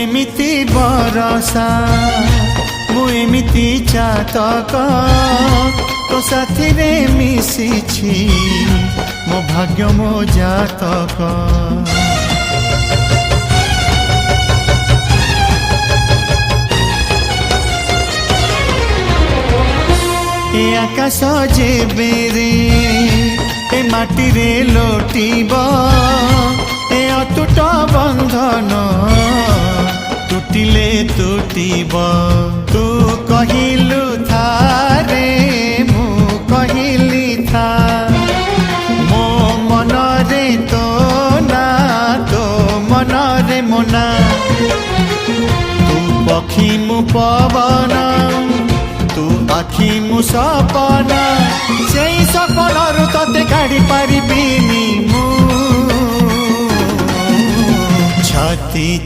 एमिति बरसा मु एमिति चातक तो साथी रे मिशिछि मो भाग्य मो जातक। ए आकाश जेबेरे ए माटी रे लोटिब ए अटूट बंधन टूटिले टूटिब। तू कहिलु था रे मु कहिली था मो मन रे तो ना तो मन रे मोना। तू पक्षी मु पवन तू आखि मु सपन से सपन तते काढ़ी पारिबिनी मु छाती